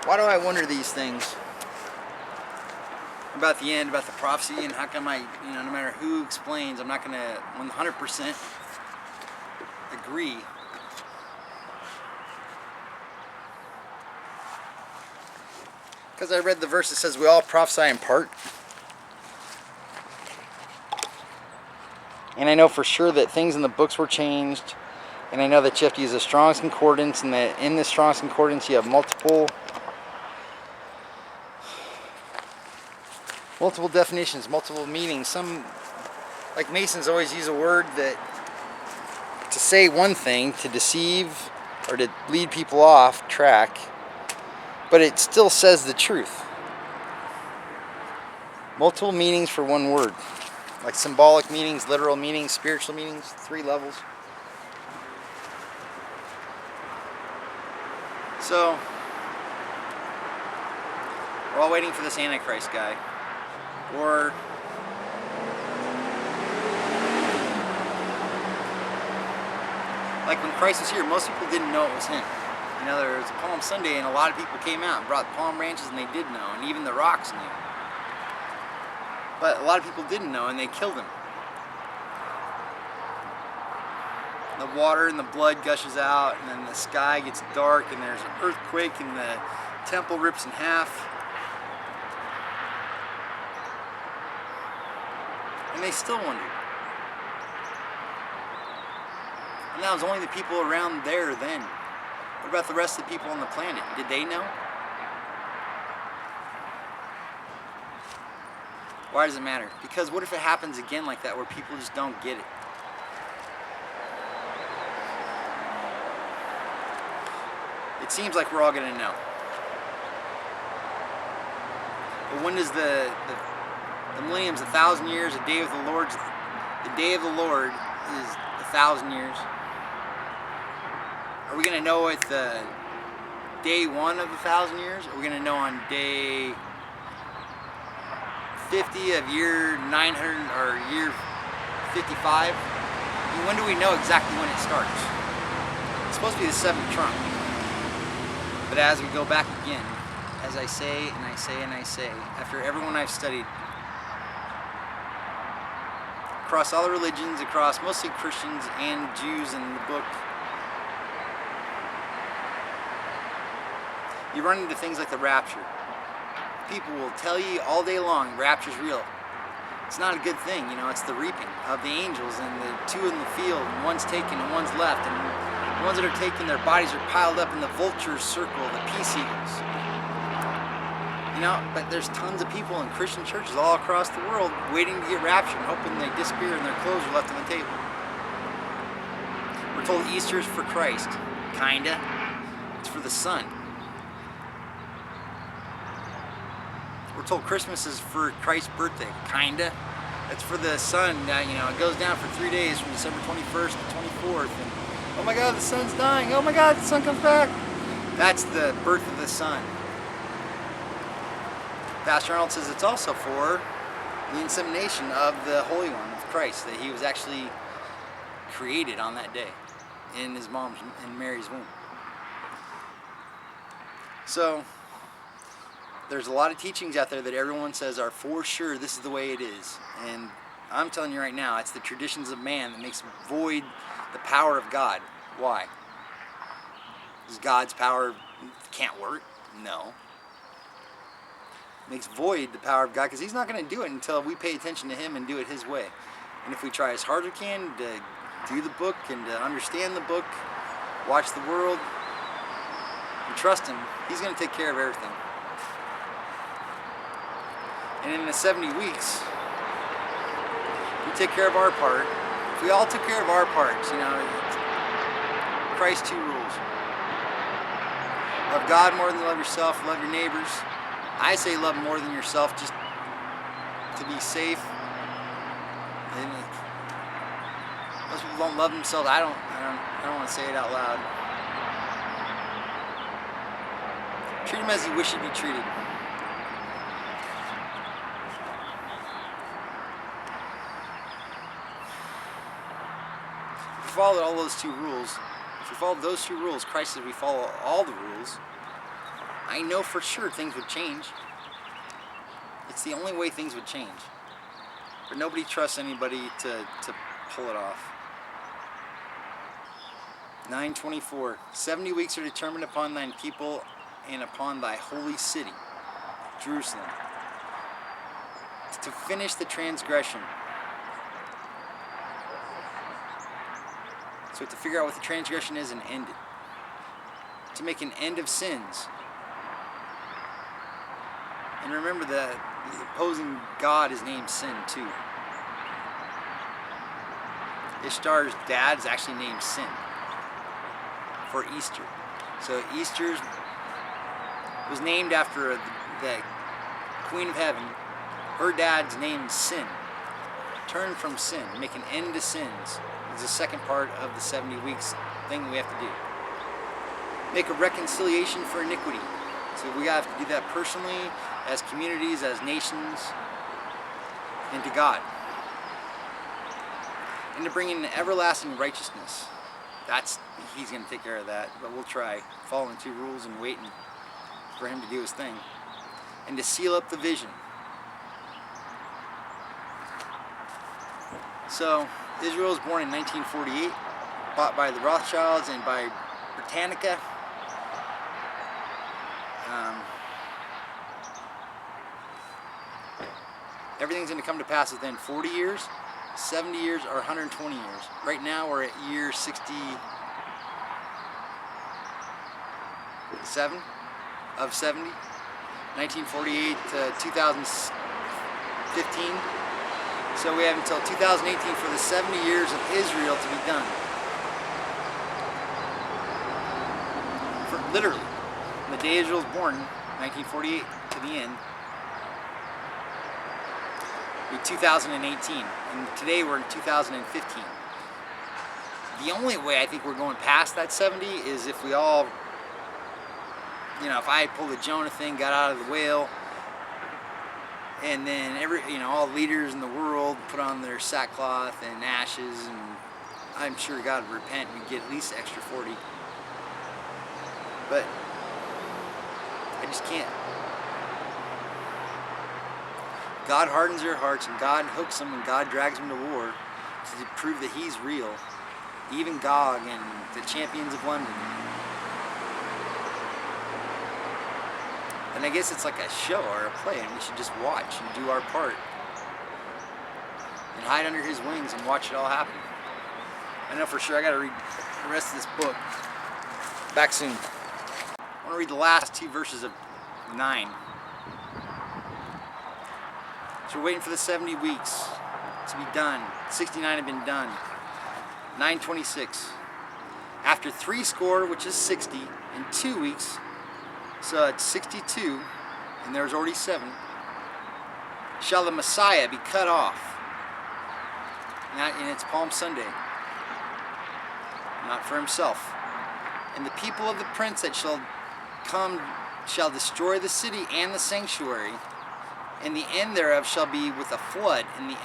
Why do I wonder these things about the end, about the prophecy, and how come no matter who explains, I'm not going to 100% agree. Because I read the verse that says we all prophesy in part. And I know for sure that things in the books were changed. And I know that you have to use a Strong's Concordance, and that in the Strong's Concordance you have multiple definitions, multiple meanings. Some, like Masons, always use a word that to say one thing, to deceive or to lead people off track, but it still says the truth. Multiple meanings for one word, like symbolic meanings, literal meanings, spiritual meanings, 3 levels. So we're all waiting for this Antichrist guy. Or like when Christ was here, most people didn't know it was him. You know, there was Palm Sunday and a lot of people came out and brought palm branches and they did know, and even the rocks knew. But a lot of people didn't know and they killed him. The water and the blood gushes out, and then the sky gets dark, and there's an earthquake, and the temple rips in half. And they still wondered. And that was only the people around there then. What about the rest of the people on the planet? Did they know? Why does it matter? Because what if it happens again like that, where people just don't get it? It seems like we're all going to know. But when does the millennium's 1,000 years, the day of the Lord is 1,000 years. Are we going to know at the day 1 of 1,000 years? Or are we going to know on day 50 of year 900 or year 55? I mean, when do we know exactly when it starts? It's supposed to be the 7th trump. But as we go back again, as I say and I say and I say, after everyone I've studied, across all the religions, across mostly Christians and Jews in the book, you run into things like the rapture. People will tell you all day long, rapture's real. It's not a good thing, you know, it's the reaping of the angels, and the 2 in the field, and one's taken and one's left, and the ones that are taken, their bodies are piled up in the vultures circle, the peace eagles. You know, but there's tons of people in Christian churches all across the world waiting to get raptured, hoping they disappear and their clothes are left on the table. We're told Easter is for Christ. Kinda. It's for the Son. We're told Christmas is for Christ's birthday. Kinda. It's for the Son. You know, it goes down for 3 days from December 21st to 24th. And, oh my God, the Son's dying. Oh my God, the Son comes back. That's the birth of the Son. Pastor Arnold says it's also for the insemination of the Holy One of Christ, that he was actually created on that day in his mom's, in Mary's womb. So there's a lot of teachings out there that everyone says are for sure this is the way it is. And I'm telling you right now, it's the traditions of man that makes void the power of God. Why? Does God's power can't work? No. Makes void the power of God, because he's not going to do it until we pay attention to him and do it his way. And if we try as hard as we can to do the book and to understand the book, watch the world, and trust him, he's going to take care of everything. And in the 70 weeks, we take care of our part. If we all took care of our parts, you know, Christ's 2 rules. Love God more than you love yourself, love your neighbors. I say love more than yourself, just to be safe. And most people don't love themselves. I don't want to say it out loud. Treat him as you wish you'd be treated. If we followed all those 2 rules, if we followed those 2 rules, Christ said we follow all the rules. I I know for sure things would change. It's the only way things would change. But nobody trusts anybody to pull it off. 9:24. 70 weeks are determined upon thine people and upon thy holy city, Jerusalem, to finish the transgression. So we have to figure out what the transgression is and end it. To make an end of sins. And remember that the opposing god is named Sin too. Ishtar's dad is actually named Sin for Easter. So Easter was named after the Queen of Heaven. Her dad's named Sin. Turn from sin, make an end to sins. Is the second part of the 70 weeks thing we have to do. Make a reconciliation for iniquity. So we have to do that personally, as communities, as nations, and to God. And to bring in everlasting righteousness. He's going to take care of that, but we'll try following 2 rules and waiting for him to do his thing. And to seal up the vision. So, Israel was born in 1948, bought by the Rothschilds and by Britannica. Everything's going to come to pass within 40 years, 70 years, or 120 years. Right now we're at year 67 of 70, 1948 to 2015. So we have until 2018 for the 70 years of Israel to be done. For literally, the day Israel was born, 1948 to the end, be 2018, and today we're in 2015. The only way I think we're going past that 70 is if we all, if I pulled the Jonah thing, got out of the whale, and then all leaders in the world put on their sackcloth and ashes, and I'm sure God would repent and we'd get at least extra 40. But I just can't. God hardens their hearts, and God hooks them, and God drags them to war to prove that He's real. Even Gog and the champions of London. And I guess it's like a show or a play, and we should just watch and do our part. And hide under His wings and watch it all happen. I know for sure I gotta read the rest of this book. Back soon. I want to read the last 2 verses of 9. So we're waiting for the 70 weeks to be done. 69 have been done. 9:26. After 60, which is 60, in 2 weeks, so it's 62, and there's already 7, shall the Messiah be cut off. And it's Palm Sunday. Not for himself. And the people of the prince that shall come shall destroy the city and the sanctuary. And the end thereof shall be with a flood, and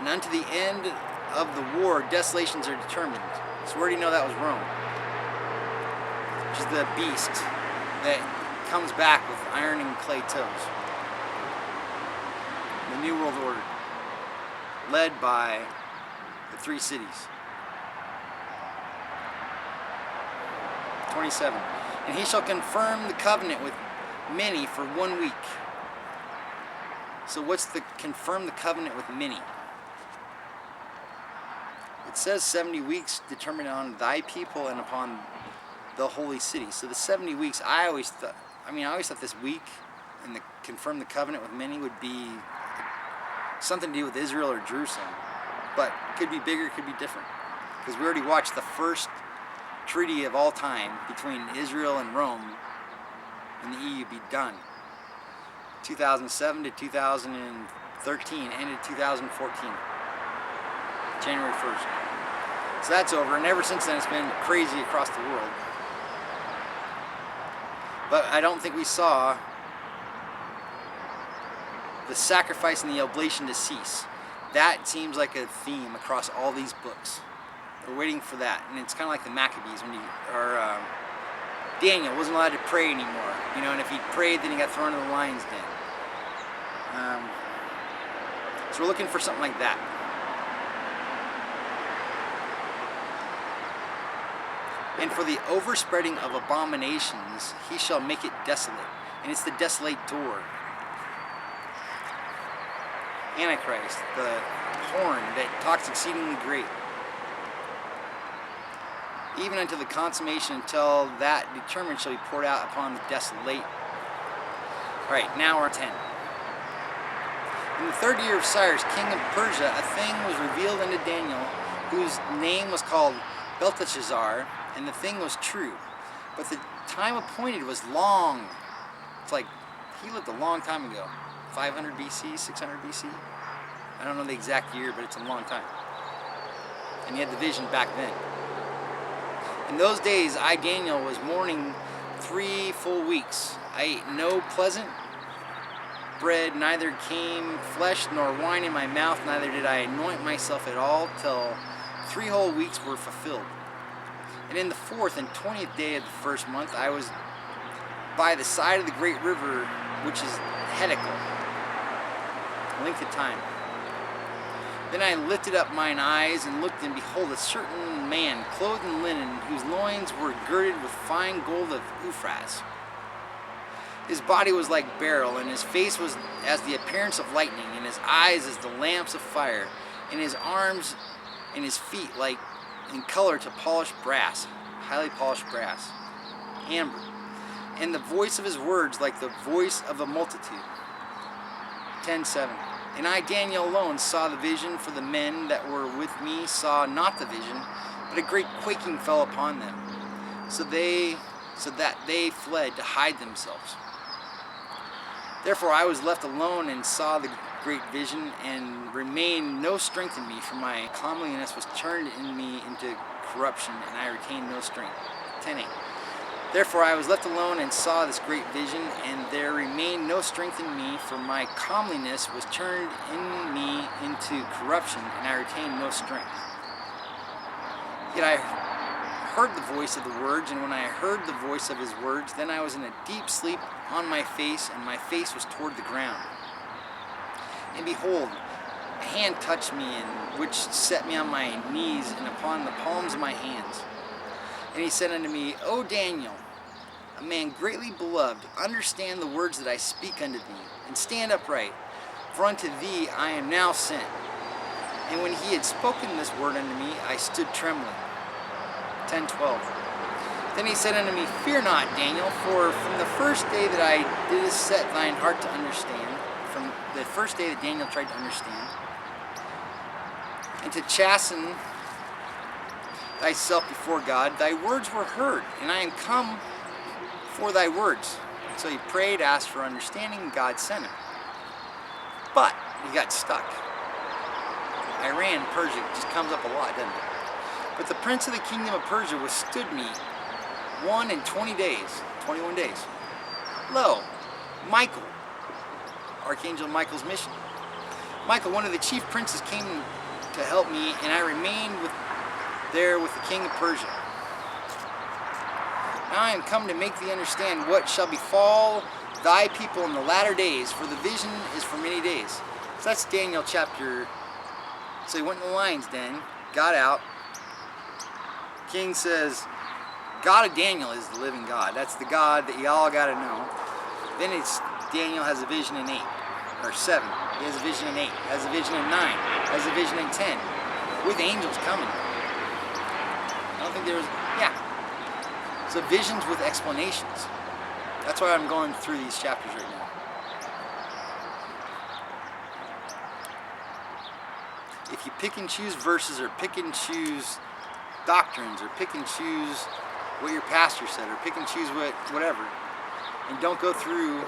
unto the end of the war desolations are determined. So we already know that was Rome, which is the beast that comes back with iron and clay toes. The New World Order, led by the 3 cities. 27. And he shall confirm the covenant with many for 1 week. So what's the confirm the covenant with many? It says 70 weeks determined on thy people and upon the holy city. So the 70 weeks, I always thought this week and the confirm the covenant with many would be something to do with Israel or Jerusalem. But it could be bigger, it could be different. Because we already watched the first treaty of all time between Israel and Rome and the EU be done. 2007 to 2013, ended 2014, January 1st. So that's over, and ever since then it's been crazy across the world. But I don't think we saw the sacrifice and the oblation to cease. That seems like a theme across all these books. We're waiting for that, and it's kind of like the Maccabees, Daniel wasn't allowed to pray anymore, you know, and if he prayed, then he got thrown into the lion's den. So we're looking for something like that. And for the overspreading of abominations, he shall make it desolate. And it's the desolate door. Antichrist, the horn that talks exceedingly great. Even unto the consummation, until that determined shall be poured out upon the desolate. Alright, now we're 10. In the 3rd year of Cyrus, king of Persia, a thing was revealed unto Daniel, whose name was called Belteshazzar, and the thing was true. But the time appointed was long. It's like, he lived a long time ago. 500 BC, 600 BC? I don't know the exact year, but it's a long time. And he had the vision back then. In those days, I, Daniel, was mourning 3 full weeks. I ate no pleasant bread, neither came flesh nor wine in my mouth, neither did I anoint myself at all, till 3 whole weeks were fulfilled. And in the 4th and 20th day of the 1st month, I was by the side of the great river, which is Hiddekel, length of time. Then I lifted up mine eyes and looked, and behold, a certain man, clothed in linen, whose loins were girded with fine gold of Uphaz. His body was like beryl, and his face was as the appearance of lightning, and his eyes as the lamps of fire, and his arms and his feet like in color to polished brass, highly polished brass, amber, and the voice of his words like the voice of a multitude. 10:7. And I, Daniel, alone saw the vision, for the men that were with me saw not the vision, but a great quaking fell upon them, so that they fled to hide themselves. Therefore I was left alone and saw the great vision, and remained no strength in me, for my comeliness was turned in me into corruption, and I retained no strength. 10:8. Therefore I was left alone and saw this great vision, and there remained no strength in me, for my comeliness was turned in me into corruption, and I retained no strength. Yet I heard the voice of the words, and when I heard the voice of his words, then I was in a deep sleep on my face, and my face was toward the ground. And behold, a hand touched me, and which set me on my knees and upon the palms of my hands. And he said unto me, O Daniel, a man greatly beloved, understand the words that I speak unto thee, and stand upright, for unto thee I am now sent. And when he had spoken this word unto me, I stood trembling. 10:12. Then he said unto me, Fear not, Daniel, for from the first day that I did set thine heart to understand, from the first day that Daniel tried to understand, and to chasten thyself before God, thy words were heard, and I am come for thy words. So he prayed, asked for understanding, and God sent him. But he got stuck. Iran, Persia, just comes up a lot, doesn't it? But the prince of the kingdom of Persia withstood me 21 days. Lo, Michael, Archangel Michael's mission. Michael, one of the chief princes, came to help me, and I remained there with the king of Persia. Now I am come to make thee understand what shall befall thy people in the latter days, for the vision is for many days. So that's Daniel chapter. So he went in the lion's den, got out. King says, God of Daniel is the living God. That's the God that you all got to know. Then it's Daniel has a vision in 8 or 7. He has a vision in 8. Has a vision in 9. Has a vision in 10. With angels coming. I don't think there was. Yeah. So visions with explanations. That's why I'm going through these chapters right now. If you pick and choose verses, or pick and choose doctrines, or pick and choose what your pastor said, or pick and choose whatever, and don't go through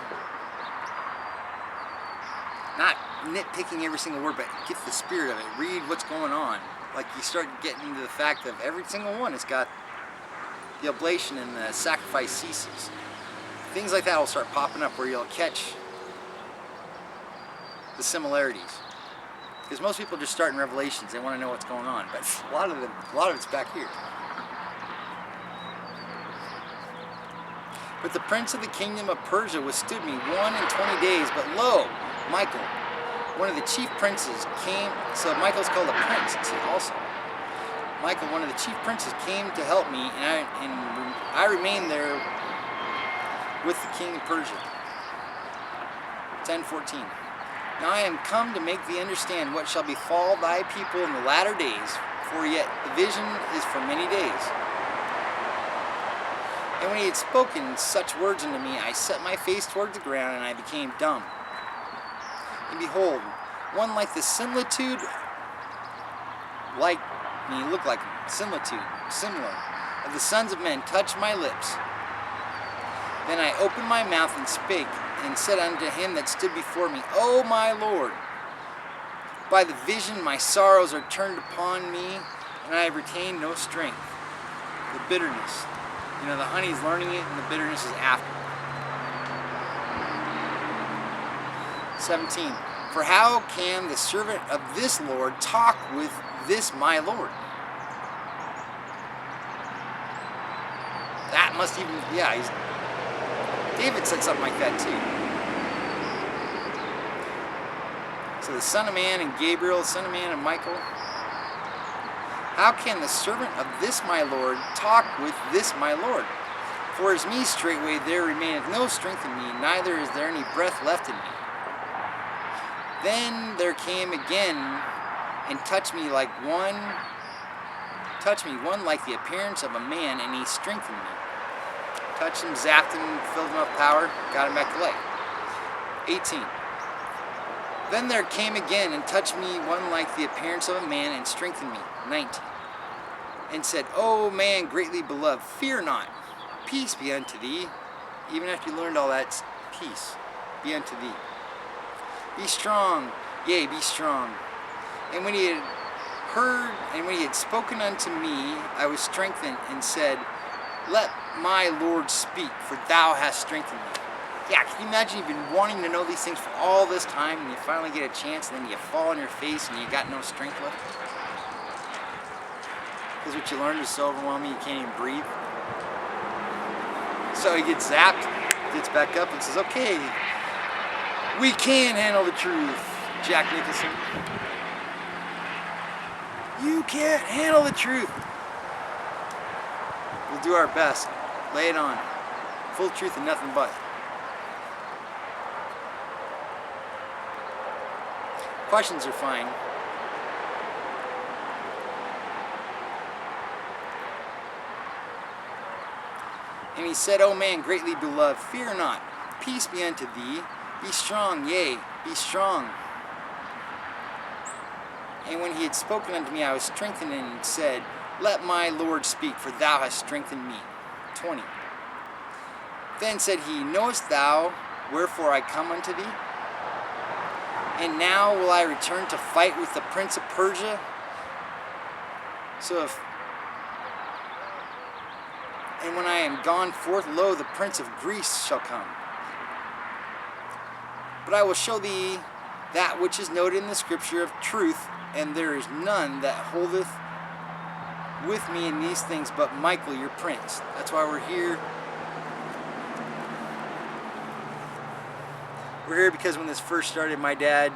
not nitpicking every single word, but get the spirit of it. Read what's going on. Like, you start getting into the fact of every single one has got the oblation and the sacrifice ceases. Things like that will start popping up where you'll catch the similarities. Because most people just start in Revelations, they want to know what's going on, but a lot of it's back here. But the prince of the kingdom of Persia withstood me 1 days. But lo, Michael, one of the chief princes, came. So Michael's called a prince, see, also. Michael, one of the chief princes, came to help me, and I remained there with the king of Persia. 10:14. Now I am come to make thee understand what shall befall thy people in the latter days, for yet the vision is for many days. And when he had spoken such words unto me, I set my face toward the ground, and I became dumb. And behold, one like the similitude, looked like similitude, similar, of the sons of men, touched my lips. Then I opened my mouth and spake, and said unto him that stood before me, O my Lord, by the vision my sorrows are turned upon me, and I have retained no strength. The bitterness. You know, the honey's learning it, and the bitterness is after. 17. For how can the servant of this Lord talk with this my Lord? That must even, David said something like that too. So the Son of Man and Gabriel, the Son of Man and Michael. How can the servant of this my Lord talk with this my Lord? For as me straightway there remaineth no strength in me, neither is there any breath left in me. Then there came again and touched me one like the appearance of a man, and he strengthened me. Touched him, zapped him, filled him up with power, got him back to life. 18. Then there came again and touched me one like the appearance of a man, and strengthened me. 19. And said, O man greatly beloved, fear not, peace be unto thee. Even after you learned all that, peace be unto thee. Be strong, yea, be strong. And when he had heard, and when he had spoken unto me, I was strengthened, and said, Let my Lord speak, for thou hast strengthened me. Yeah, can you imagine you've been wanting to know these things for all this time, and you finally get a chance, and then you fall on your face, and you got no strength left? Because what you learned is so overwhelming you can't even breathe. So he gets zapped, gets back up, and says, okay, we can handle the truth, Jack Nicholson. You can't handle the truth. We'll do our best. Lay it on. Full truth and nothing but. Questions are fine. And he said, O man greatly beloved, fear not, peace be unto thee, be strong, yea, be strong. And when he had spoken unto me, I was strengthened, and said, Let my Lord speak, for thou hast strengthened me. 20. Then said he, Knowest thou wherefore I come unto thee? And now will I return to fight with the prince of Persia? And when I am gone forth, lo, the prince of Greece shall come. But I will show thee that which is noted in the scripture of truth, and there is none that holdeth with me in these things but Michael your prince. That's why we're here. We're here because when this first started, my dad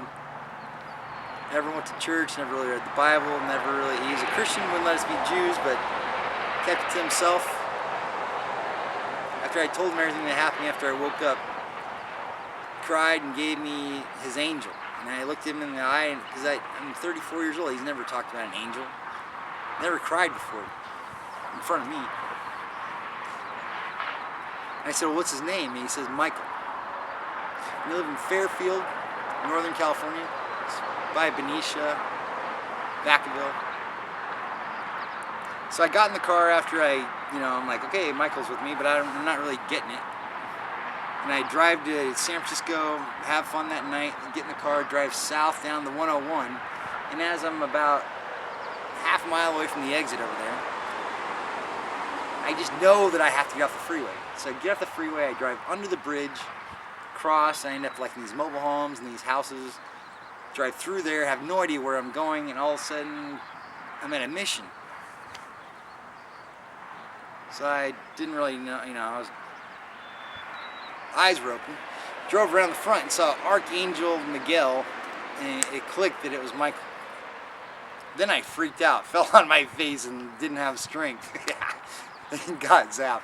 never went to church, never really read the Bible, he was a Christian, wouldn't let us be Jews, but kept it to himself. After I told him everything that happened after I woke up, cried and gave me his angel. And I looked him in the eye, because I'm 34 years old, he's never talked about an angel. Never cried before in front of me. And I said, well, what's his name? And he says, Michael. And he lived in Fairfield, Northern California. It's by Benicia, Vacaville. So I got in the car after I'm like, okay, Michael's with me, but I'm not really getting it. And I drive to San Francisco, have fun that night, get in the car, drive south down the 101. And as I'm about half a mile away from the exit over there, I just know that I have to get off the freeway. So I get off the freeway, I drive under the bridge, cross, I end up like in these mobile homes and these houses, drive through there, have no idea where I'm going, and all of a sudden, I'm at a mission. So I didn't really know, I was eyes were open. Drove around the front and saw Archangel Miguel, and it clicked that it was Michael. Then I freaked out, fell on my face, and didn't have strength. And got zapped.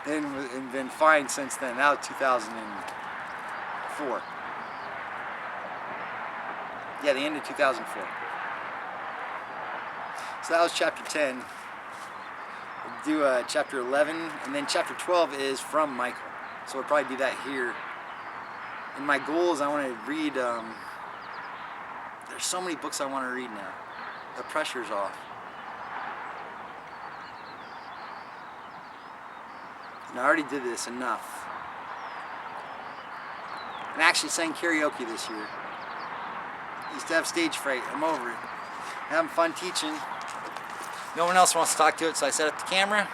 And been fine since then. That was 2004. Yeah, the end of 2004. So that was chapter 10. We'll do chapter 11, and then chapter 12 is from Michael. So we'll probably do that here. And my goal is I want to read, there's so many books I want to read now. The pressure's off. And I already did this enough. And I actually sang karaoke this year. Used to have stage fright. I'm over it. Having fun teaching. No one else wants to talk to it, so I set up the camera,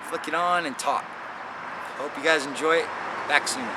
flick it on, and talk. Hope you guys enjoy it. Back soon.